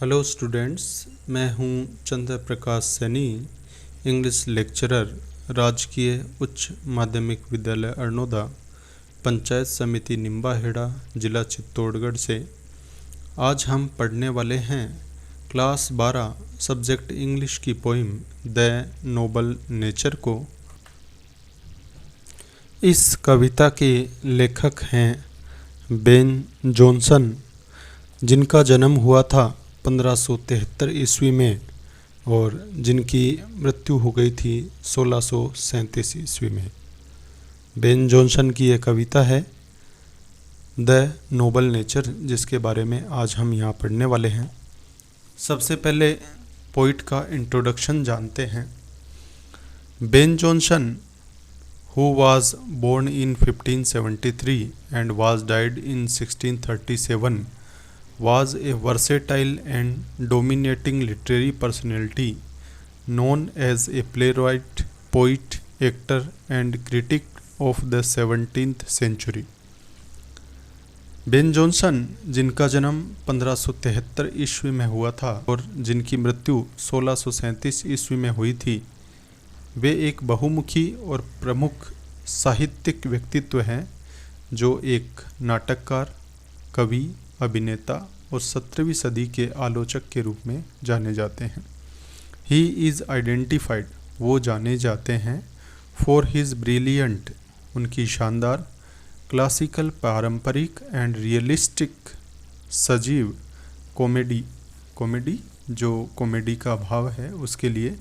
Hello students, मैं हूं चंद्र प्रकाश Saini, English lecturer, राजकीय उच्च माध्यमिक विद्यालय अरनोदा, पंचायत समिति निम्बाहेड़ा, जिला चित्तौड़गढ़ से। आज हम पढ़ने वाले हैं क्लास 12 सब्जेक्ट इंग्लिश की पोइम द नोबल नेचर को। इस कविता के लेखक हैं बेन जॉनसन, जिनका जन्म हुआ था 1573 ईस्वी में और जिनकी मृत्यु हो गई थी 1637 ईस्वी में। बेन जॉनसन की यह कविता है द नोबल नेचर, जिसके बारे में आज हम यहाँ पढ़ने वाले हैं। सबसे पहले पोइट का इंट्रोडक्शन जानते हैं। Ben Jonson, who was born in 1573 and was died in 1637, was a versatile and dominating literary personality known as a playwright, poet, actor and critic of the 17th century. Ben Jonson, जिनका जन्म 1573 ईस्वी में हुआ था और जिनकी मृत्यु 1637 ईस्वी में हुई थी, वे एक बहुमुखी और प्रमुख साहित्यिक व्यक्तित्व हैं जो एक नाटककार, कवि, अभिनेता और 17वीं सदी के आलोचक के रूप में जाने जाते हैं। ही इज़ आइडेंटिफाइड, वो जाने जाते हैं, फॉर हिज ब्रिलियंट, उनकी शानदार, क्लासिकल, पारंपरिक एंड रियलिस्टिक, सजीव कॉमेडी जो कॉमेडी का भाव है उसके लिए,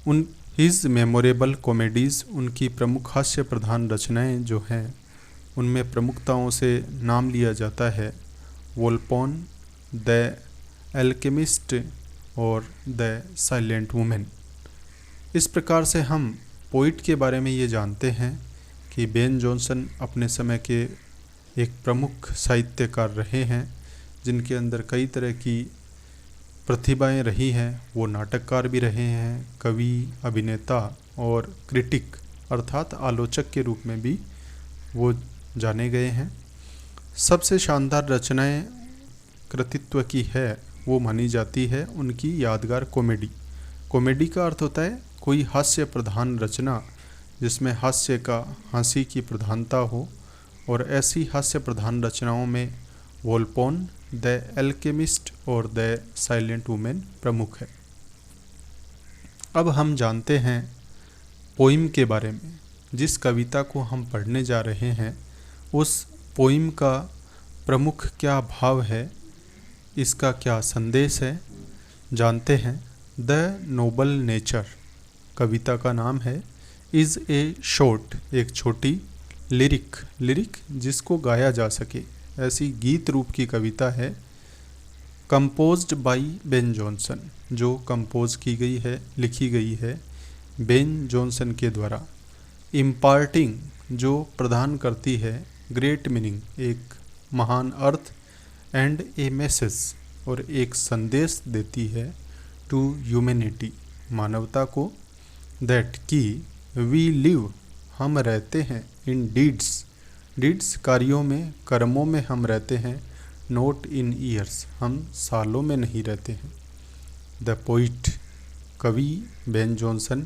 उन हिज मेमोरेबल कॉमेडीज़, उनकी प्रमुख हास्य प्रधान रचनाएं जो हैं उनमें प्रमुखताओं से नाम लिया जाता है वोल्पोन, द एल्केमिस्ट और द साइलेंट वुमेन। इस प्रकार से हम पोइट के बारे में ये जानते हैं कि बेन जॉनसन अपने समय के एक प्रमुख साहित्यकार रहे हैं, जिनके अंदर कई तरह की प्रतिभाएं रही हैं। वो नाटककार भी रहे हैं, कवि, अभिनेता और क्रिटिक अर्थात आलोचक के रूप में भी वो जाने गए हैं। सबसे शानदार रचनाएं कृतित्व की है वो मानी जाती है उनकी यादगार कॉमेडी। कॉमेडी का अर्थ होता है कोई हास्य प्रधान रचना जिसमें हंसी की प्रधानता हो, और ऐसी हास्य प्रधान रचनाओं में वोल्पोन, द एल्केमिस्ट और द साइलेंट वुमेन प्रमुख है। अब हम जानते हैं पोइम के बारे में। जिस कविता को हम पढ़ने जा रहे हैं उस पोइम का प्रमुख क्या भाव है, इसका क्या संदेश है, जानते हैं। द नोबल नेचर कविता का नाम है। इज़ ए शॉर्ट, एक छोटी, लिरिक जिसको गाया जा सके, ऐसी गीत रूप की कविता है। कंपोज्ड बाई बेन जॉनसन, जो कंपोज की गई है, लिखी गई है बेन जॉनसन के द्वारा। इम्पार्टिंग, जो प्रदान करती है ग्रेट मीनिंग, एक महान अर्थ, एंड ए मैसेज, और एक संदेश देती है टू ह्यूमैनिटी, मानवता को। दैट, की वी लिव, हम रहते हैं, इन डीड्स कार्यों में, कर्मों में हम रहते हैं, नोट इन ईयर्स, हम सालों में नहीं रहते हैं। द पोइट, कवि बेन जॉनसन,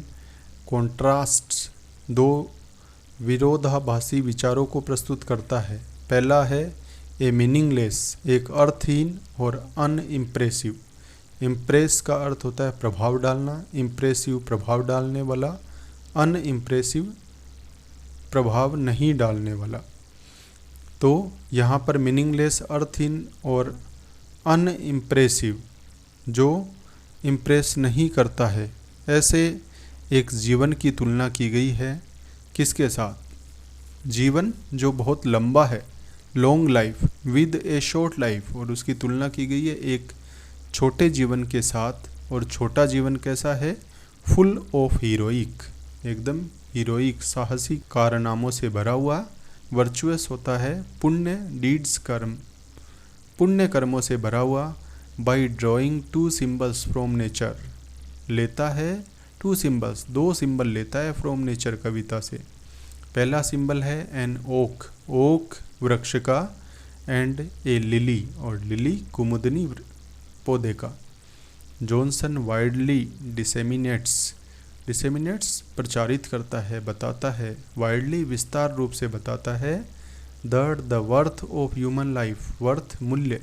कॉन्ट्रास्ट्स, दो विरोधाभासी विचारों को प्रस्तुत करता है। पहला है ए मीनिंगलेस, एक अर्थहीन और अनइम्प्रेसिव। इम्प्रेस का अर्थ होता है प्रभाव डालना, इम्प्रेसिव प्रभाव डालने वाला, अनइम्प्रेसिव प्रभाव नहीं डालने वाला। तो यहाँ पर मीनिंगलेस, अर्थहीन और अनइम्प्रेसिव, जो इम्प्रेस नहीं करता है, ऐसे एक जीवन की तुलना की गई है। किसके साथ? जीवन जो बहुत लंबा है, long life with A short life, और उसकी तुलना की गई है एक छोटे जीवन के साथ। और छोटा जीवन कैसा है? फुल ऑफ हीरोइक, एकदम हीरोइक, साहसी कारनामों से भरा हुआ। वर्चुअस होता है पुण्य डीड्स, पुण्य कर्मों से भरा हुआ। By drawing to symbols from nature, लेता है टू सिंबल्स, दो सिंबल लेता है फ्रॉम नेचर कविता से। पहला सिंबल है एन ओक, ओक वृक्ष का, एंड ए लिली, और लिली कुमुदनी पौधे का। जॉनसन वाइडली डिसेमिनेट्स प्रचारित करता है, बताता है, वाइडली विस्तार रूप से बताता है, the worth of human life, worth मूल्य,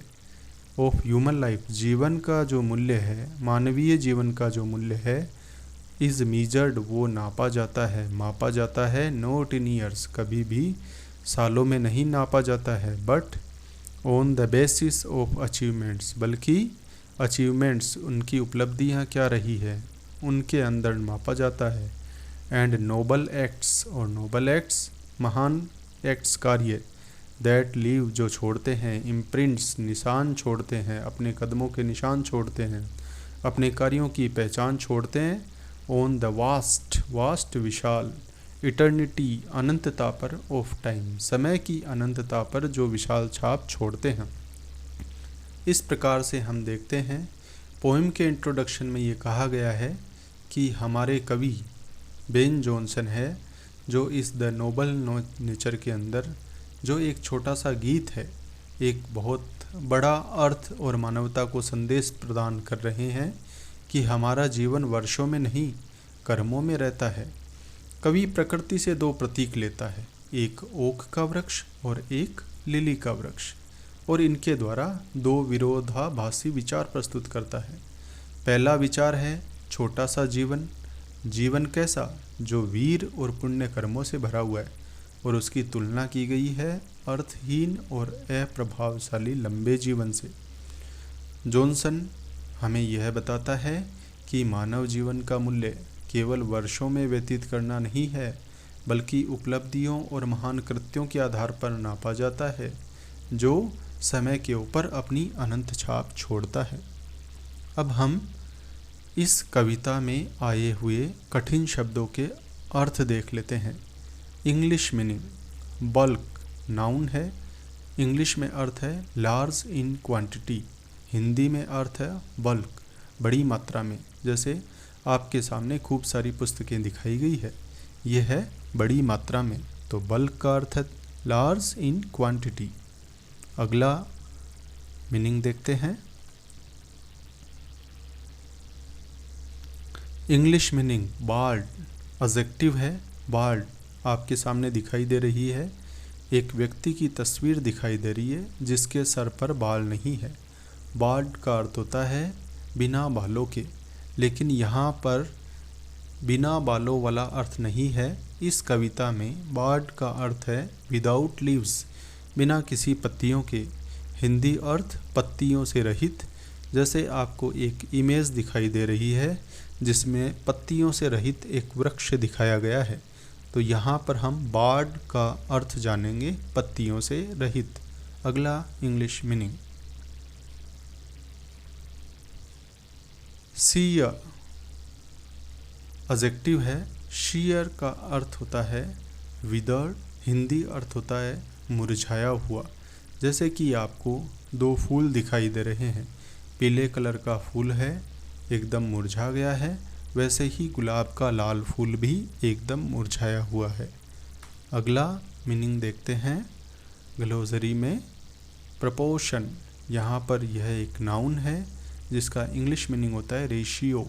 ऑफ ह्यूमन लाइफ जीवन का जो मूल्य है, मानवीय जीवन का जो मूल्य है, इज मीजर्ड वो नापा जाता है, मापा जाता है, नॉट इन ईयर्स कभी भी सालों में नहीं नापा जाता है, but on the basis of achievements, बल्कि अचीवमेंट्स उनकी उपलब्धियां क्या रही है उनके अंदर मापा जाता है, एंड नोबल एक्ट्स, और नोबल एक्ट्स महान एक्ट्स कार्य, दैट लीव जो छोड़ते हैं, इम्प्रिंट्स निशान छोड़ते हैं, अपने कदमों के निशान छोड़ते हैं, अपने कार्यों की पहचान छोड़ते हैं, on the vast Vishal, eternity अनंतता पर, ऑफ टाइम समय की अनंतता पर जो विशाल छाप छोड़ते हैं। इस प्रकार से हम देखते हैं पोएम के इंट्रोडक्शन में ये कहा गया है कि हमारे कवि बेन जॉनसन है जो इस द नोबल नेचर के अंदर जो एक छोटा सा गीत है, एक बहुत बड़ा अर्थ और मानवता को संदेश प्रदान कर रहे हैं कि हमारा जीवन वर्षों में नहीं कर्मों में रहता है। कवि प्रकृति से दो प्रतीक लेता है, एक ओक का वृक्ष और एक लिली का वृक्ष, और इनके द्वारा दो विरोधाभासी विचार प्रस्तुत करता है। पहला विचार है छोटा सा जीवन, जीवन कैसा, जो वीर और पुण्य कर्मों से भरा हुआ है, और उसकी तुलना की गई है अर्थहीन और अप्रभावशाली लंबे जीवन से। जॉनसन हमें यह बताता है कि मानव जीवन का मूल्य केवल वर्षों में व्यतीत करना नहीं है, बल्कि उपलब्धियों और महान कृत्यों के आधार पर नापा जाता है, जो समय के ऊपर अपनी अनंत छाप छोड़ता है। अब हम इस कविता में आए हुए कठिन शब्दों के अर्थ देख लेते हैं। इंग्लिश मीनिंग, बल्क नाउन है, इंग्लिश में अर्थ है लार्ज इन क्वांटिटी, हिंदी में अर्थ है बल्क बड़ी मात्रा में। जैसे आपके सामने खूब सारी पुस्तकें दिखाई गई है, यह है बड़ी मात्रा में, तो बल्क का अर्थ है लार्ज इन क्वांटिटी। अगला मीनिंग देखते हैं। इंग्लिश मीनिंग बार्ड, एडजेक्टिव है बार्ड, आपके सामने दिखाई दे रही है, एक व्यक्ति की तस्वीर दिखाई दे रही है जिसके सर पर बाल नहीं है। बार्ड का अर्थ होता है बिना बालों के, लेकिन यहाँ पर बिना बालों वाला अर्थ नहीं है। इस कविता में बार्ड का अर्थ है विदाउट लीव्स, बिना किसी पत्तियों के, हिंदी अर्थ पत्तियों से रहित। जैसे आपको एक इमेज दिखाई दे रही है जिसमें पत्तियों से रहित एक वृक्ष दिखाया गया है, तो यहाँ पर हम बार्ड का अर्थ जानेंगे पत्तियों से रहित। अगला इंग्लिश मीनिंग, सीयर एडजेक्टिव है, शीयर का अर्थ होता है विदर्ड, हिंदी अर्थ होता है मुरझाया हुआ। जैसे कि आपको दो फूल दिखाई दे रहे हैं, पीले कलर का फूल है एकदम मुरझा गया है, वैसे ही गुलाब का लाल फूल भी एकदम मुरझाया हुआ है। अगला मीनिंग देखते हैं ग्लोसरी में, प्रपोर्शन, यहाँ पर यह एक नाउन है जिसका इंग्लिश मीनिंग होता है रेशियो,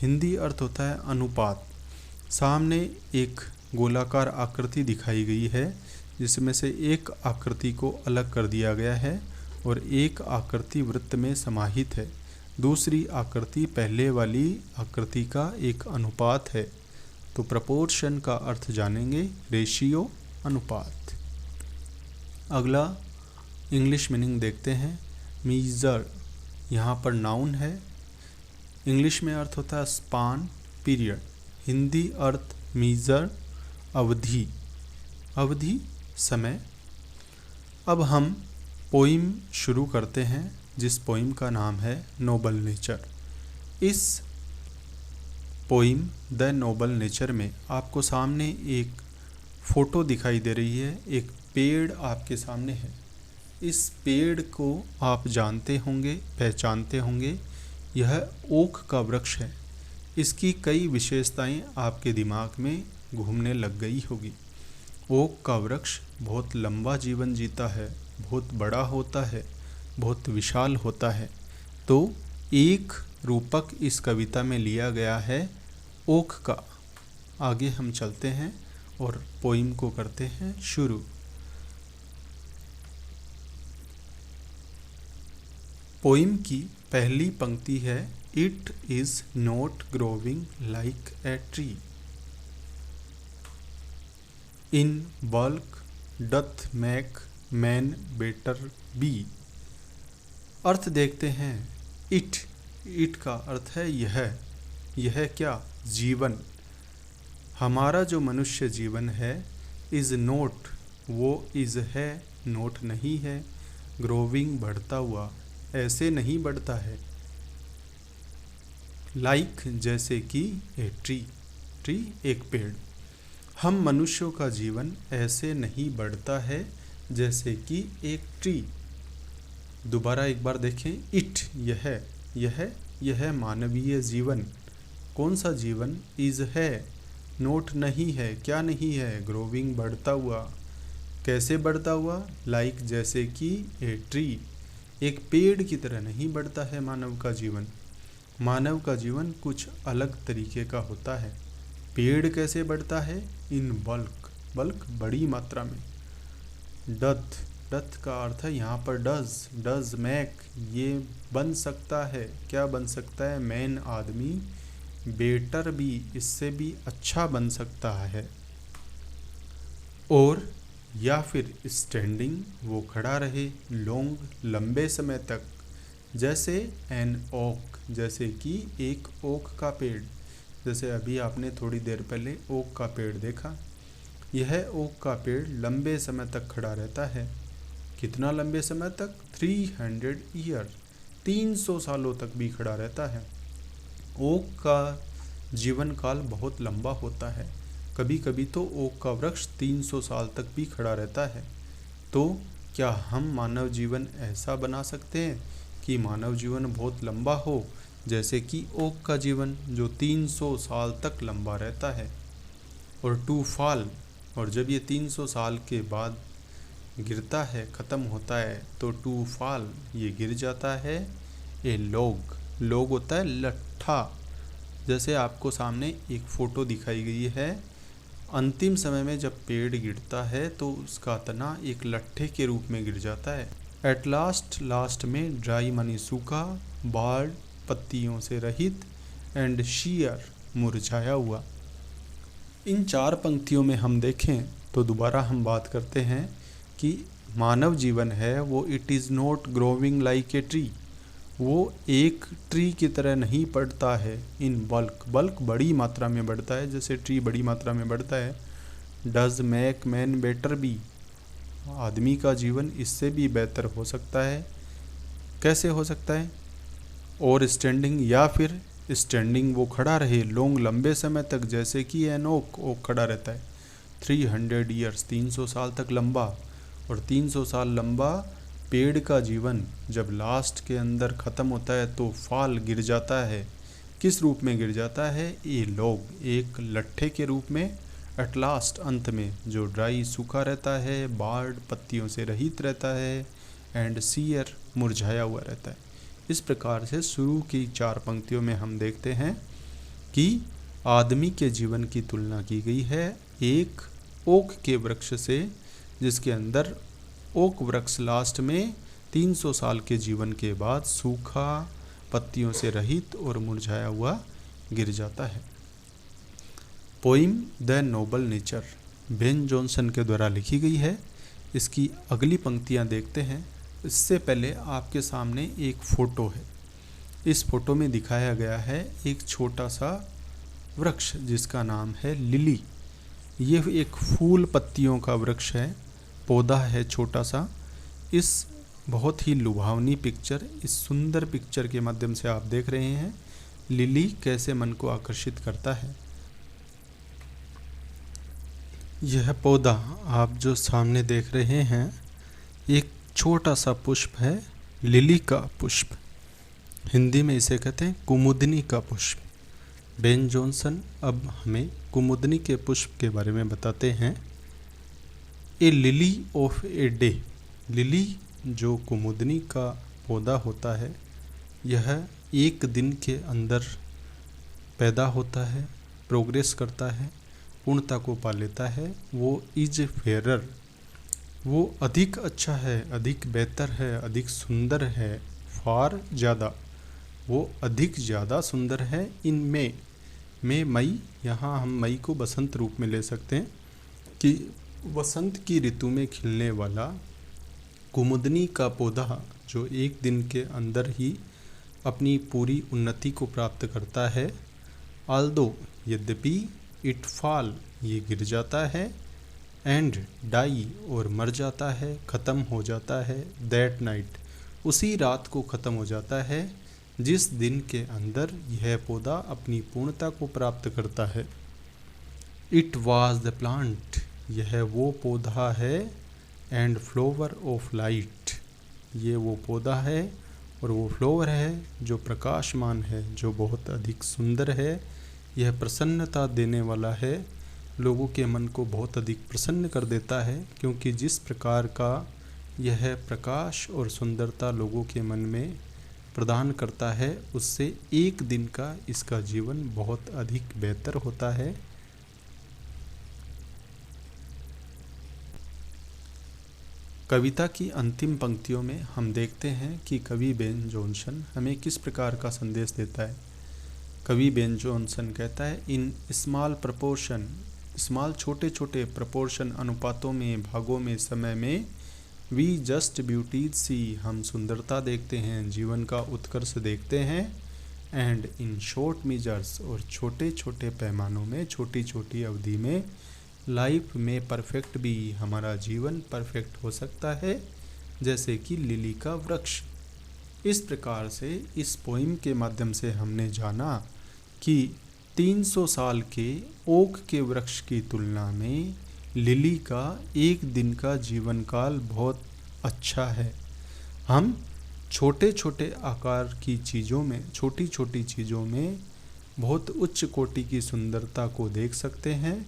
हिंदी अर्थ होता है अनुपात। सामने एक गोलाकार आकृति दिखाई गई है जिसमें से एक आकृति को अलग कर दिया गया है और एक आकृति वृत्त में समाहित है, दूसरी आकृति पहले वाली आकृति का एक अनुपात है। तो प्रपोर्शन का अर्थ जानेंगे रेशियो, अनुपात। अगला इंग्लिश मीनिंग देखते हैं, मीजर, यहाँ पर नाउन है, इंग्लिश में अर्थ होता है स्पान, पीरियड, हिंदी अर्थ मीजर, अवधि, अवधि समय। अब हम पोइम शुरू करते हैं जिस पोइम का नाम है नोबल नेचर। इस पोइम द नोबल नेचर में आपको सामने एक फ़ोटो दिखाई दे रही है, एक पेड़ आपके सामने है। इस पेड़ को आप जानते होंगे, पहचानते होंगे, यह ओक का वृक्ष है। इसकी कई विशेषताएं आपके दिमाग में घूमने लग गई होगी। ओक का वृक्ष बहुत लंबा जीवन जीता है, बहुत बड़ा होता है, बहुत विशाल होता है। तो एक रूपक इस कविता में लिया गया है ओक का। आगे हम चलते हैं और पोइम को करते हैं शुरू। पोइम की पहली पंक्ति है, it is not growing like a tree, in bulk doth make man better be. अर्थ देखते हैं। इट का अर्थ है यह क्या? जीवन। हमारा जो मनुष्य जीवन है, इज नोट, वो इज है, नोट नहीं है, ग्रोविंग बढ़ता हुआ, ऐसे नहीं बढ़ता है, लाइक जैसे कि ए ट्री एक पेड़। हम मनुष्यों का जीवन ऐसे नहीं बढ़ता है जैसे कि एक ट्री। दोबारा एक बार देखें, इट यह मानवीय जीवन। कौन सा जीवन? इज है, नोट नहीं है, क्या नहीं है, ग्रोविंग बढ़ता हुआ। कैसे बढ़ता हुआ? लाइक जैसे कि ए ट्री, एक पेड़ की तरह नहीं बढ़ता है मानव का जीवन। मानव का जीवन कुछ अलग तरीके का होता है। पेड़ कैसे बढ़ता है? इन बल्क बड़ी मात्रा में। डथ का अर्थ है यहाँ पर डज मैक, ये बन सकता है। क्या बन सकता है? मैन आदमी, बेटर भी, इससे भी अच्छा बन सकता है। और या फिर स्टैंडिंग, वो खड़ा रहे, लॉन्ग लंबे समय तक, जैसे एन ओक, जैसे कि एक ओक का पेड़। जैसे अभी आपने थोड़ी देर पहले ओक का पेड़ देखा। यह ओक का पेड़ लंबे समय तक खड़ा रहता है। कितना लंबे समय तक? 300 ईयर, 300 सालों तक भी खड़ा रहता है। ओक का जीवन काल बहुत लंबा होता है। कभी कभी तो ओक का वृक्ष 300 साल तक भी खड़ा रहता है। तो क्या हम मानव जीवन ऐसा बना सकते हैं कि मानव जीवन बहुत लंबा हो, जैसे कि ओक का जीवन जो 300 साल तक लंबा रहता है? और टू फॉल, और जब ये 300 साल के बाद गिरता है, ख़त्म होता है, तो टू फॉल, ये गिर जाता है। ए लोग होता है लट्ठा। जैसे आपको सामने एक फ़ोटो दिखाई गई है। अंतिम समय में जब पेड़ गिरता है तो उसका तना एक लट्ठे के रूप में गिर जाता है। एट लास्ट में ड्राई मानी सूखा, बार्ड पत्तियों से रहित, एंड शीयर मुरझाया हुआ। इन 4 पंक्तियों में हम देखें तो दोबारा हम बात करते हैं कि मानव जीवन है वो it is not growing like a tree, वो एक ट्री की तरह नहीं बढ़ता है। इन बल्क बड़ी मात्रा में बढ़ता है, जैसे ट्री बड़ी मात्रा में बढ़ता है। Does make man better B, आदमी का जीवन इससे भी बेहतर हो सकता है। कैसे हो सकता है? और स्टैंडिंग, या फिर स्टैंडिंग, वो खड़ा रहे, लॉन्ग लंबे समय तक, जैसे कि एन ओक खड़ा रहता है। 300 ईयर्स, 300 साल तक लंबा। और 300 साल लंबा पेड़ का जीवन जब लास्ट के अंदर ख़त्म होता है तो फाल गिर जाता है। किस रूप में गिर जाता है? ये लोग एक लट्ठे के रूप में। एट लास्ट, अंत में, जो ड्राई सूखा रहता है, बार्ड पत्तियों से रहित रहता है, एंड सीयर मुरझाया हुआ रहता है। इस प्रकार से शुरू की 4 पंक्तियों में हम देखते हैं कि आदमी के जीवन की तुलना की गई है एक ओक के वृक्ष से, जिसके अंदर ओक वृक्ष लास्ट में 300 साल के जीवन के बाद सूखा, पत्तियों से रहित और मुरझाया हुआ गिर जाता है। Poem the Nobel nature Ben Jonson के द्वारा लिखी गई है। इसकी अगली पंक्तियां देखते हैं। इससे पहले आपके सामने एक फ़ोटो है। इस फोटो में दिखाया गया है एक छोटा सा वृक्ष जिसका नाम है लिली। ये एक फूल पत्तियों का वृक्ष है, पौधा है छोटा सा। इस बहुत ही लुभावनी पिक्चर, इस सुंदर पिक्चर के माध्यम से आप देख रहे हैं लिली कैसे मन को आकर्षित करता है। यह पौधा आप जो सामने देख रहे हैं एक छोटा सा पुष्प है, लिली का पुष्प। हिंदी में इसे कहते हैं कुमुदनी का पुष्प। बेन जॉनसन अब हमें कुमुदनी के पुष्प के बारे में बताते हैं। A lily of a day, lily जो कुमुदनी का पौधा होता है, यह एक दिन के अंदर पैदा होता है, प्रोग्रेस करता है, पूर्णता को पा लेता है। वो इज फेरर, वो अधिक अच्छा है, अधिक बेहतर है, अधिक सुंदर है, फार ज़्यादा, वो अधिक ज़्यादा सुंदर है। इन में मई, यहाँ हम मई को बसंत रूप में ले सकते हैं कि वसंत की ऋतु में खिलने वाला कुमुदनी का पौधा जो एक दिन के अंदर ही अपनी पूरी उन्नति को प्राप्त करता है। आल्दो, यद्यपि, इट फॉल, ये गिर जाता है, एंड डाई, और मर जाता है, ख़त्म हो जाता है, दैट नाइट, उसी रात को ख़त्म हो जाता है जिस दिन के अंदर यह पौधा अपनी पूर्णता को प्राप्त करता है। इट वॉज द प्लांट, यह वो पौधा है, एंड फ्लोवर ऑफ लाइट, ये वो पौधा है और वो फ्लोवर है जो प्रकाशमान है, जो बहुत अधिक सुंदर है। यह प्रसन्नता देने वाला है, लोगों के मन को बहुत अधिक प्रसन्न कर देता है, क्योंकि जिस प्रकार का यह प्रकाश और सुंदरता लोगों के मन में प्रदान करता है, उससे एक दिन का इसका जीवन बहुत अधिक बेहतर होता है। कविता की अंतिम पंक्तियों में हम देखते हैं कि कवि बेन जॉनसन हमें किस प्रकार का संदेश देता है। कवि बेन जॉनसन कहता है, इन स्मॉल प्रपोर्शन, स्मॉल छोटे छोटे प्रपोर्शन, अनुपातों में, भागों में, समय में, वी जस्ट ब्यूटीज सी, हम सुंदरता देखते हैं, जीवन का उत्कर्ष देखते हैं, एंड इन शॉर्ट मेजर्स, और छोटे छोटे पैमानों में, छोटी छोटी अवधि में, लाइफ में परफेक्ट भी, हमारा जीवन परफेक्ट हो सकता है, जैसे कि लिली का वृक्ष। इस प्रकार से इस पोइम के माध्यम से हमने जाना कि 300 साल के ओक के वृक्ष की तुलना में लिली का एक दिन का जीवन काल बहुत अच्छा है। हम छोटे छोटे आकार की चीज़ों में, छोटी छोटी चीज़ों में बहुत उच्च कोटि की सुंदरता को देख सकते हैं।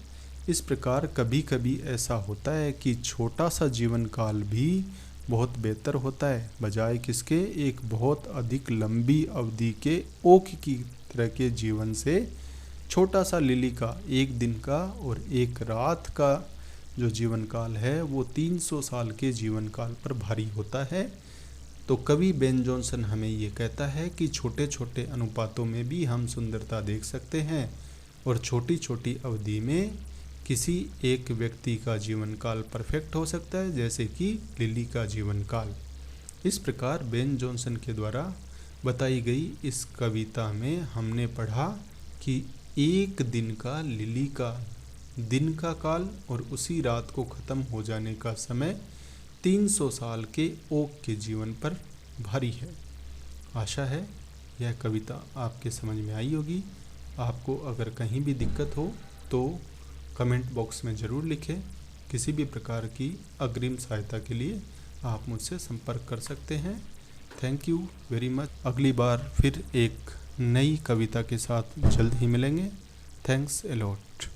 इस प्रकार कभी कभी ऐसा होता है कि छोटा सा जीवन काल भी बहुत बेहतर होता है, बजाय किसके, एक बहुत अधिक लंबी अवधि के ओक की तरह के जीवन से छोटा सा लिली का एक दिन का और एक रात का जो जीवन काल है वो 300 साल के जीवन काल पर भारी होता है। तो कवि बेन जॉनसन हमें ये कहता है कि छोटे छोटे अनुपातों में भी हम सुंदरता देख सकते हैं और छोटी छोटी अवधि में किसी एक व्यक्ति का जीवन काल परफेक्ट हो सकता है, जैसे कि लिली का जीवन काल। इस प्रकार बेन जॉनसन के द्वारा बताई गई इस कविता में हमने पढ़ा कि एक दिन का लिली का दिन का काल और उसी रात को ख़त्म हो जाने का समय 300 साल के ओक के जीवन पर भारी है। आशा है यह कविता आपके समझ में आई होगी। आपको अगर कहीं भी दिक्कत हो तो कमेंट बॉक्स में ज़रूर लिखें। किसी भी प्रकार की अग्रिम सहायता के लिए आप मुझसे संपर्क कर सकते हैं। Thank you very much. अगली बार फिर एक नई कविता के साथ जल्द ही मिलेंगे। Thanks a lot.